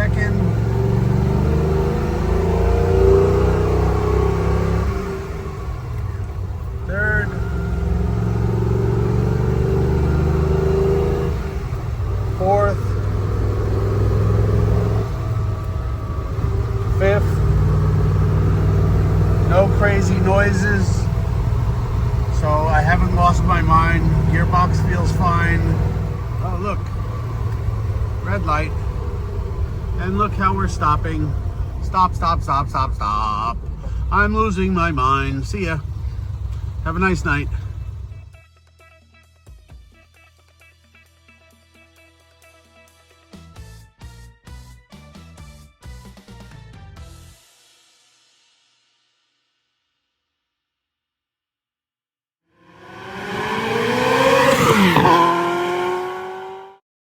second. Third. Fourth. Fifth. No crazy noises. So I haven't lost my mind. Gearbox feels fine. Oh, look. Red light. And look how we're stopping. Stop, stop, stop, stop, stop. I'm losing my mind. See ya. Have a nice night.